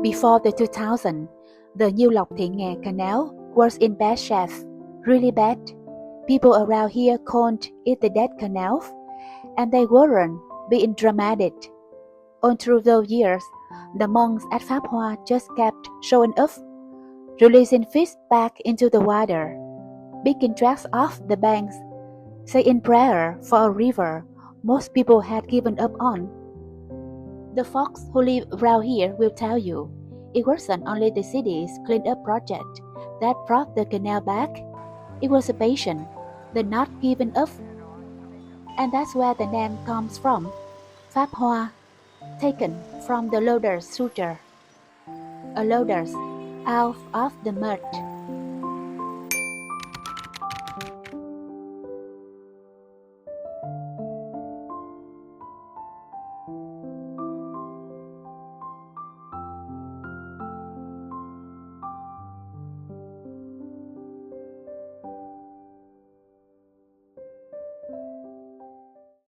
Before the 2000, the Nhiêu Lộc Thị Nghè Canal was in bad shape, really bad. People around here called it the Dead Canal, and they weren't being dramatic. All through those years, the monks at Pháp Hoa just kept showing up, releasing fish back into the water, picking tracks off the banks, saying prayer for a river most people had given up on. The folks who live around here will tell you, it wasn't only the city's clean-up project that brought the canal back. It was a passion, the not giving up. And that's where the name comes from, Pháp Hoa, taken from the lotus sutra, a lotus out of the mud.